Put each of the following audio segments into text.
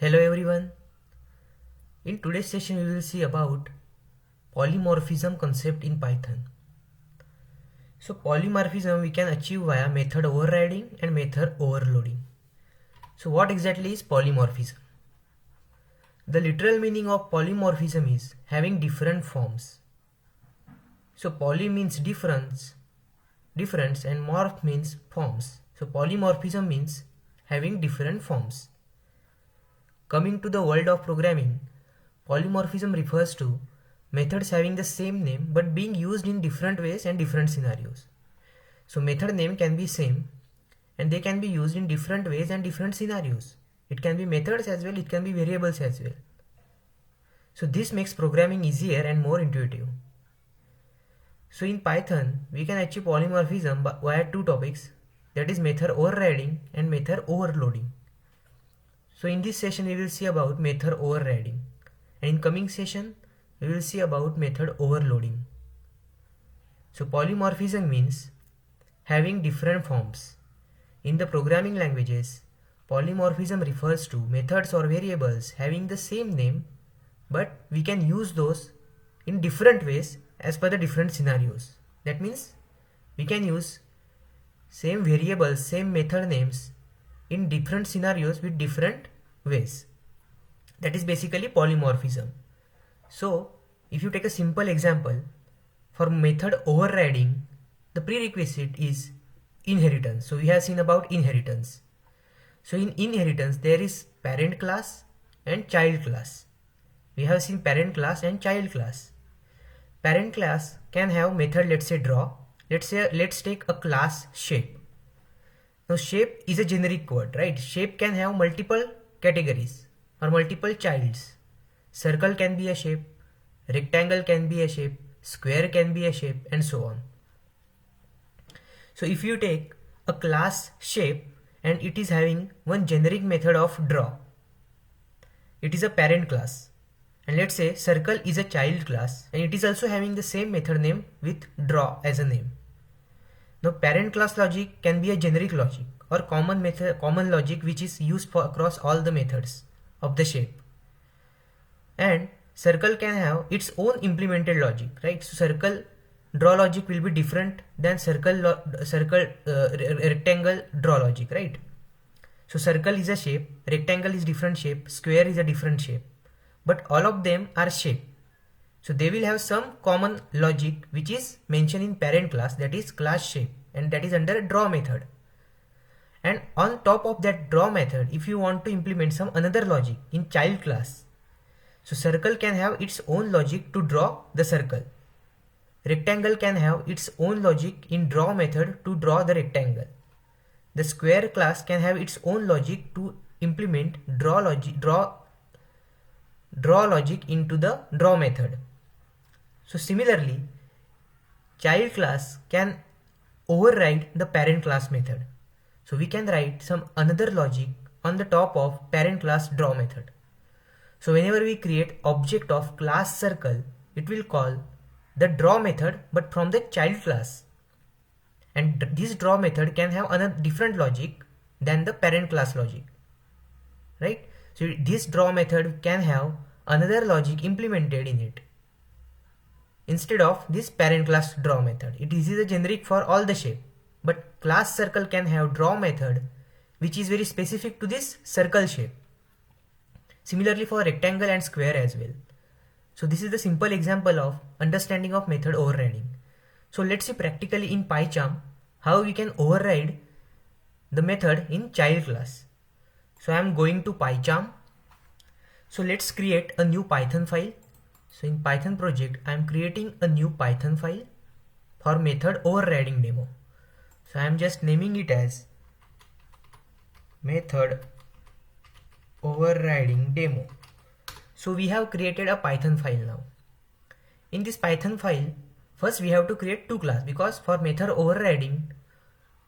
Hello everyone. In today's session we will see about polymorphism concept in Python. So polymorphism we can achieve via method overriding and method overloading. So what exactly is polymorphism? The literal meaning of polymorphism is having different forms. So poly means difference and morph means forms. So polymorphism means having different forms. Coming to the world of programming, polymorphism refers to methods having the same name but being used in different ways and different scenarios. So method name can be same and they can be used in different ways and different scenarios. It can be methods as well, it can be variables as well. So this makes programming easier and more intuitive. So in Python, we can achieve polymorphism via two topics, that is method overriding and method overloading. So in this session we will see about method overriding, and in coming session we will see about method overloading. So polymorphism means having different forms. In the programming languages, polymorphism refers to methods or variables having the same name, but we can use those in different ways as per the different scenarios. That means we can use same variables, same method names in different scenarios with different ways. That is basically polymorphism. So if you take a simple example, for method overriding, the prerequisite is inheritance. So we have seen about inheritance. So in inheritance there is parent class and child class. We have seen parent class and child class. Parent class can have method, let's say draw. Let's take a class shape. Now shape is a generic word, right? Shape can have multiple categories or multiple childs. Circle can be a shape, rectangle can be a shape, square can be a shape, and so on. So if you take a class shape and it is having one generic method of draw, it is a parent class. And let's say circle is a child class and it is also having the same method name with draw as a name. Now parent class logic can be a generic logic or common logic which is used for across all the methods of the shape. And circle can have its own implemented logic, right? So circle draw logic will be different than rectangle draw logic, right? So circle is a shape, rectangle is different shape, square is a different shape, but all of them are shape. So they will have some common logic which is mentioned in parent class, that is class shape, and that is under draw method. And on top of that draw method, if you want to implement some another logic in child class, so circle can have its own logic to draw the circle. Rectangle can have its own logic in draw method to draw the rectangle. The square class can have its own logic to implement draw logic into the draw method. So similarly, child class can override the parent class method. So we can write some another logic on the top of parent class draw method. So whenever we create object of class circle, it will call the draw method but from the child class. And this draw method can have another different logic than the parent class logic, right? So this draw method can have another logic implemented in it instead of this parent class draw method. It is a generic for all the shape, but class circle can have draw method which is very specific to this circle shape. Similarly for rectangle and square as well. So this is the simple example of understanding of method overriding. So let's see practically in PyCharm how we can override the method in child class. So I am going to PyCharm. So let's create a new Python file. So in Python project, I am creating a new Python file for method overriding demo. So I am just naming it as method overriding demo. So we have created a Python file now. In this Python file, first we have to create two classes because for method overriding,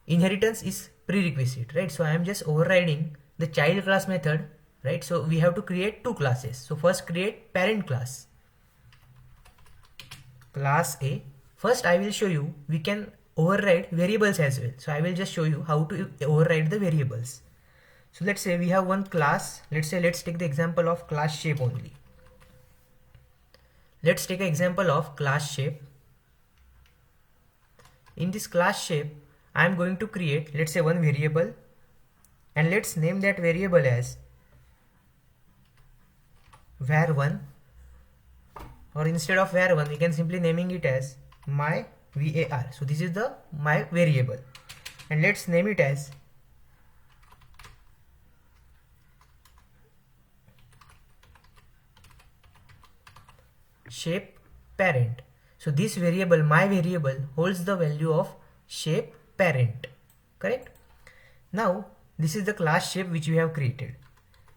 inheritance is prerequisite, right? So I am just overriding the child class method, right? So we have to create two classes. So first create parent class, class A. First I will show you we can override variables as well. So I will just show you how to override the variables. So let's say we have one class. Let's take the example of class shape only. Let's take an example of class shape. In this class shape, I am going to create, let's say, one variable, and let's name that variable as var1, or instead of var1 we can simply naming it as my var. So this is the my variable, and let's name it as shape parent. So this variable, my variable, holds the value of shape parent, correct? Now this is the class shape which we have created.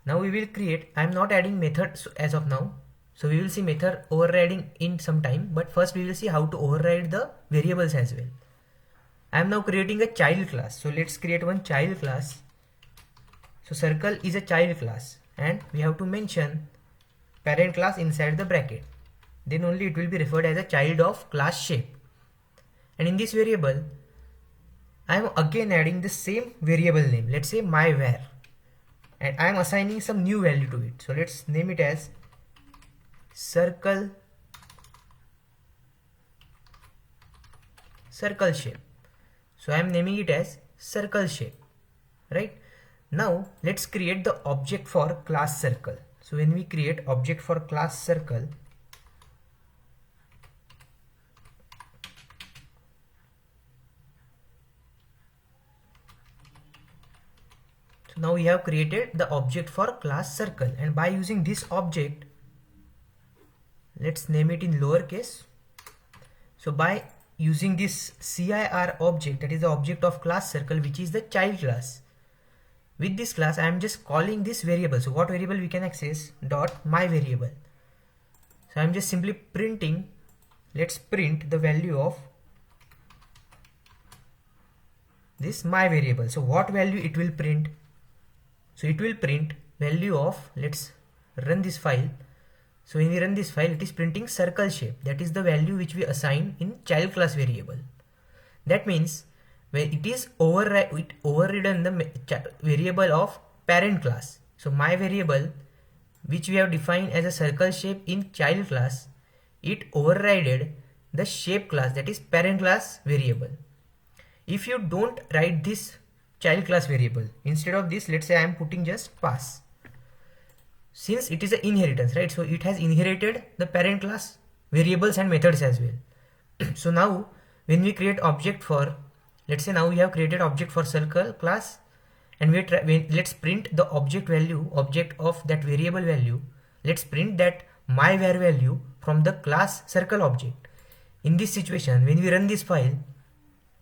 Now we will create, I am not adding methods as of now, so we will see method overriding in some time, but first we will see how to override the variables as well. I am now creating a child class, so let's create one child class. So circle is a child class, and we have to mention parent class inside the bracket. Then only it will be referred as a child of class shape. And in this variable, I am again adding the same variable name. Let's say my var, and I am assigning some new value to it. So let's name it as circle shape. So I am naming it as circle shape, right? Now let's create the object for class circle. So when we create object for class circle, so now we have created the object for class circle, and by using this object, let's name it in lowercase. So by using this CIR object, that is the object of class circle, which is the child class, with this class I am just calling this variable. So what variable we can access? Dot my variable. So I am just simply printing, let's print the value of this my variable. So what value it will print? So it will print value of, let's run this file. So when we run this file, it is printing circle shape. That is the value which we assign in child class variable. That means when it is overridden the variable of parent class. So my variable, which we have defined as a circle shape in child class, it overrided the shape class, that is parent class variable. If you don't write this child class variable, instead of this, let's say I am putting just pass. Since it is an inheritance, right? So it has inherited the parent class variables and methods as well. So now when we create object for, let's say now we have created object for circle class, and let's print the object value, object of that variable value. Let's print that my var value from the class circle object. In this situation, when we run this file,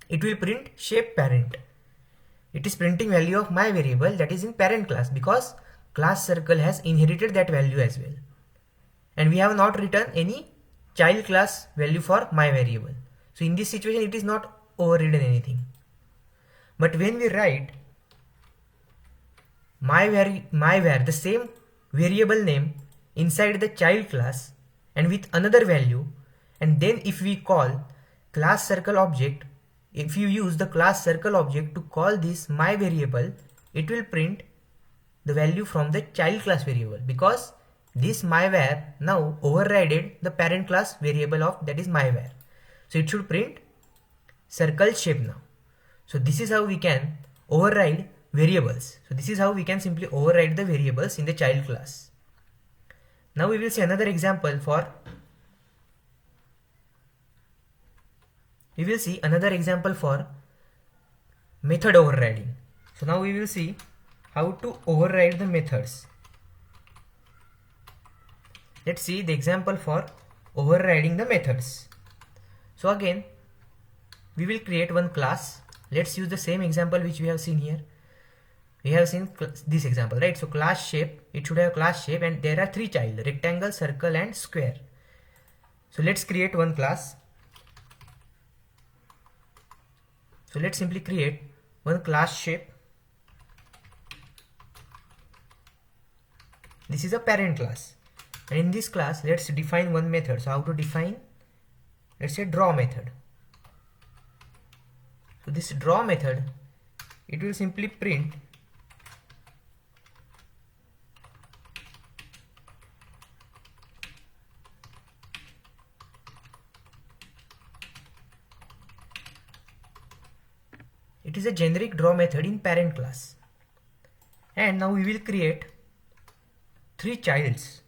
it will print shape parent. It is printing value of my variable that is in parent class, because class circle has inherited that value as well. And we have not written any child class value for my variable. So in this situation, it is not overridden anything. But when we write my var, the same variable name inside the child class and with another value, and then if we call class circle object, if you use the class circle object to call this my variable, it will print the value from the child class variable, because this my var now overrided the parent class variable of that is my var. So it should print circle shape now. So this is how we can override variables. So this is how we can simply override the variables in the child class. Now we will see another example for method overriding. So now we will see how to override the methods. Let's see the example for overriding the methods. So again, we will create one class. Let's use the same example which we have seen here. We have seen this example, right? So class shape, it should have class shape, and there are three child: rectangle, circle and square. So let's create one class. So let's simply create one class shape. This is a parent class, and in this class let's define one method. So how to define? Let's say draw method. So this draw method, it will simply print It is a generic draw method in parent class. And now we will create 3 childs.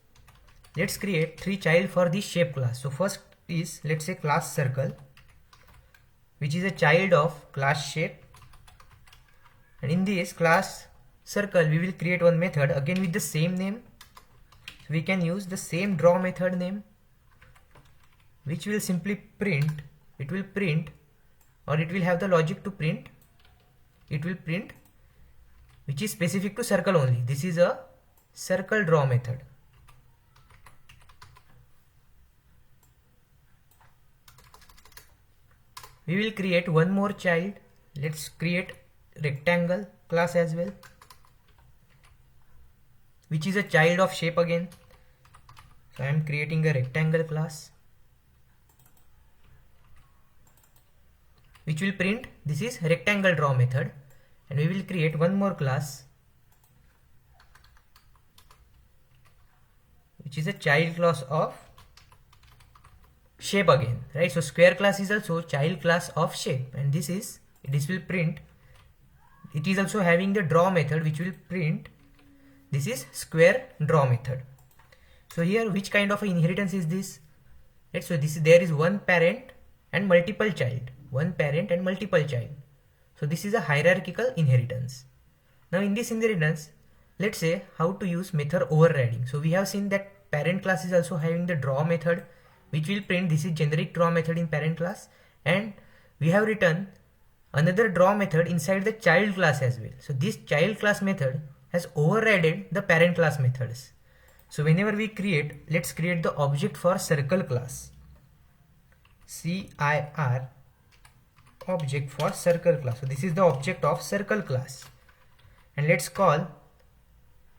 Let's create 3 child for this shape class. So first is, let's say, class circle, which is a child of class shape. And in this class circle we will create one method again with the same name. So we can use the same draw method name, which will simply print, it will print, or it will have the logic to print, it will print, which is specific to circle only. This is a circle draw method. We will create one more child. Let's create rectangle class as well, which is a child of shape again. So I am creating a rectangle class, which will print, this is rectangle draw method. And we will create one more class, which is a child class of shape again, right? So square class is also child class of shape, and this will print, it is also having the draw method which will print, this is square draw method. So here which kind of inheritance is this? Right, so there is one parent and multiple child, one parent and multiple child. So this is a hierarchical inheritance. Now in this inheritance, let's say how to use method overriding. So we have seen that parent class is also having the draw method which will print, this is generic draw method in parent class, and we have written another draw method inside the child class as well. So this child class method has overridden the parent class methods. So whenever we create, let's create the object for circle class, CIR object for circle class. So this is the object of circle class, and let's call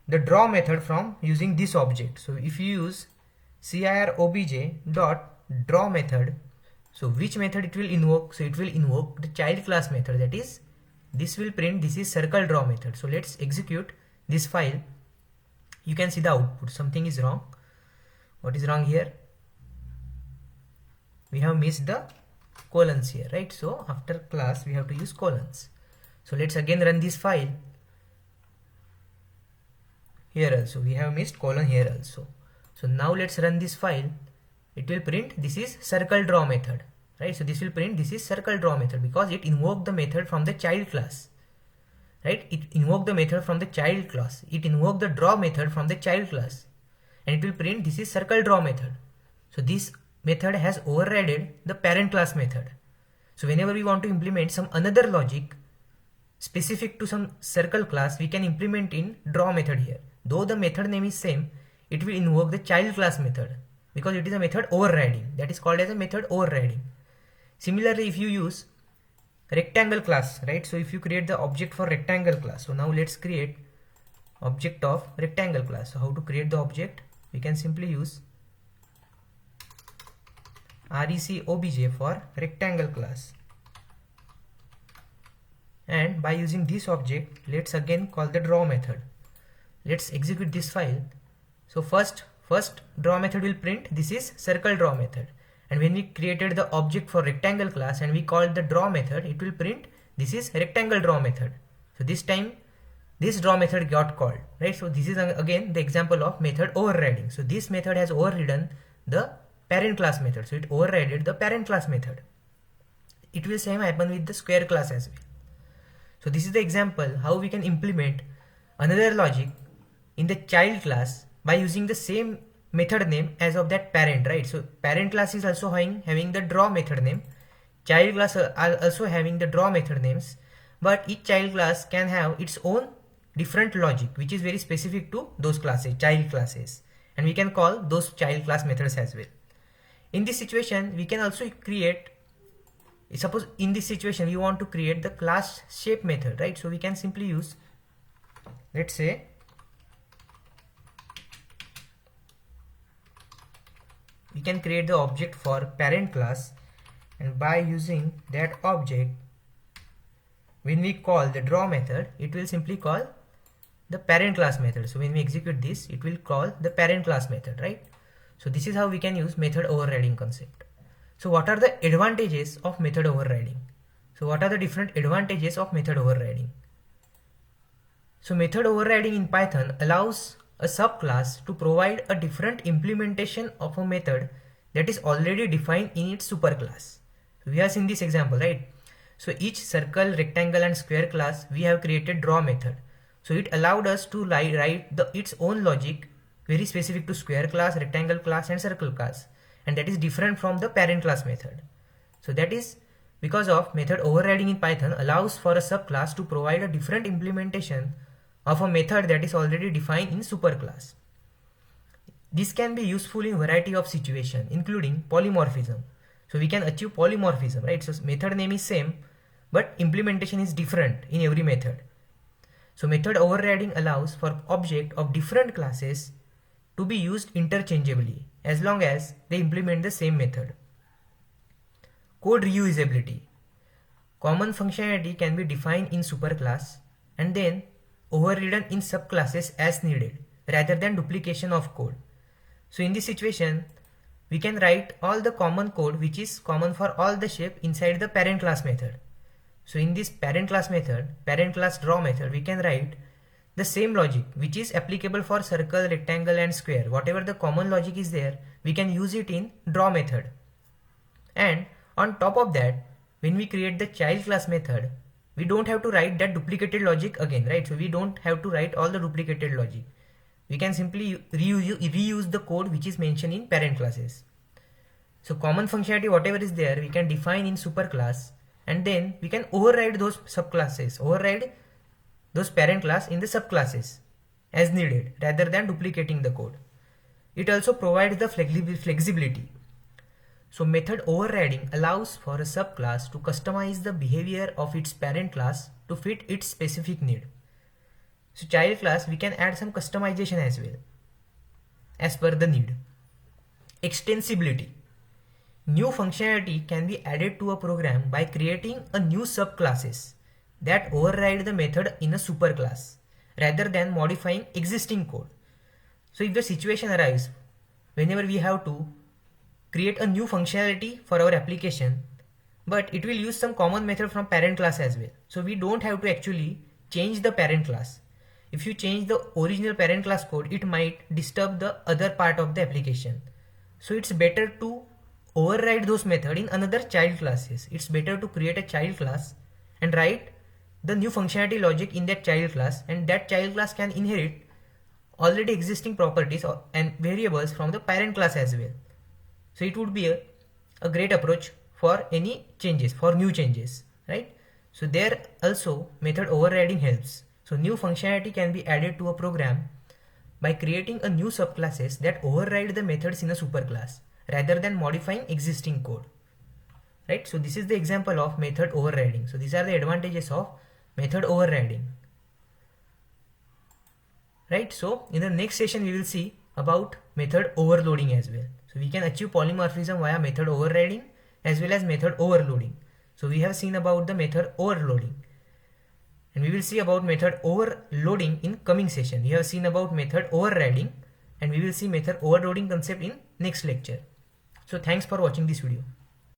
the draw method from using this object. So if you use CIR obj dot draw method, so which method it will invoke? So it will invoke the child class method, that is, this will print, this is circle draw method. So let's execute this file. You can see the output. Something is wrong. What is wrong here? We have missed the colons here, right? So after class we have to use colons. So let's again run this file. Here also we have missed colon here also. So now let's run this file. It will print, this is circle draw method, right? So this will print, this is circle draw method, because it invoked the method from the child class, right? It invoked the method from the child class. It invoked the draw method from the child class, and it will print, this is circle draw method. So this method has overridden the parent class method. So whenever we want to implement some another logic specific to some circle class, we can implement in draw method here. Though the method name is same, it will invoke the child class method, because it is a method overriding, that is called as a method overriding. Similarly, if you use rectangle class, right? So if you create the object for rectangle class, so now let's create object of rectangle class. So how to create the object? We can simply use rec obj for rectangle class, and by using this object, let's again call the draw method. Let's execute this file. So first draw method will print, this is circle draw method, and when we created the object for rectangle class and we called the draw method, it will print, this is rectangle draw method. So this time this draw method got called, right? So this is again the example of method overriding. So this method has overridden the parent class method, so it overridden the parent class method. It will same happen with the square class as well. So this is the example how we can implement another logic in the child class by using the same method name as of that parent, right? So parent class is also having the draw method name, child class are also having the draw method names, but each child class can have its own different logic which is very specific to those classes, child classes, and we can call those child class methods as well. In this situation we can also create, suppose in this situation we want to create the class shape method, right? So we can simply use, let's say, we can create the object for parent class, and by using that object, when we call the draw method, it will simply call the parent class method. So when we execute this, it will call the parent class method, right? So this is how we can use method overriding concept. So what are the advantages of method overriding? So what are the different advantages of method overriding? So method overriding in Python allows a subclass to provide a different implementation of a method that is already defined in its superclass. So we have seen this example, right? So each circle, rectangle and square class we have created draw method. So it allowed us to write its own logic very specific to square class, rectangle class and circle class, and that is different from the parent class method. So that is because of method overriding in Python allows for a subclass to provide a different implementation of a method that is already defined in superclass. This can be useful in variety of situations, including polymorphism. So we can achieve polymorphism, right? So method name is same, but implementation is different in every method. So method overriding allows for objects of different classes to be used interchangeably as long as they implement the same method. Code reusability. Common functionality can be defined in superclass and then overridden in subclasses as needed rather than duplication of code. So in this situation, we can write all the common code which is common for all the shape inside the parent class method. So in this parent class method, parent class draw method, we can write the same logic which is applicable for circle, rectangle and square. Whatever the common logic is there, we can use it in draw method. And on top of that, when we create the child class method, we don't have to write that duplicated logic again, right? So we don't have to write all the duplicated logic. We can simply reuse the code which is mentioned in parent classes. So common functionality, whatever is there, we can define in superclass and then we can override those subclasses, override those parent class in the subclasses as needed rather than duplicating the code. It also provides the flexibility. So method overriding allows for a subclass to customize the behavior of its parent class to fit its specific need. So child class, we can add some customization as well as per the need. Extensibility. New functionality can be added to a program by creating a new subclasses that override the method in a superclass rather than modifying existing code. So if the situation arises whenever we have to create a new functionality for our application, but it will use some common method from parent class as well. So we don't have to actually change the parent class. If you change the original parent class code, it might disturb the other part of the application. So it's better to override those methods in another child classes. It's better to create a child class and write the new functionality logic in that child class, and that child class can inherit already existing properties and variables from the parent class as well. So it would be a great approach for any changes, for new changes, right? So there also method overriding helps. So new functionality can be added to a program by creating a new subclasses that override the methods in a superclass rather than modifying existing code, right? So this is the example of method overriding. So these are the advantages of method overriding, right? So in the next session we will see about method overloading as well. So we can achieve polymorphism via method overriding as well as method overloading. So we have seen about the method overloading, and we will see about method overloading in coming session. We have seen about method overriding and we will see method overloading concept in next lecture. So thanks for watching this video.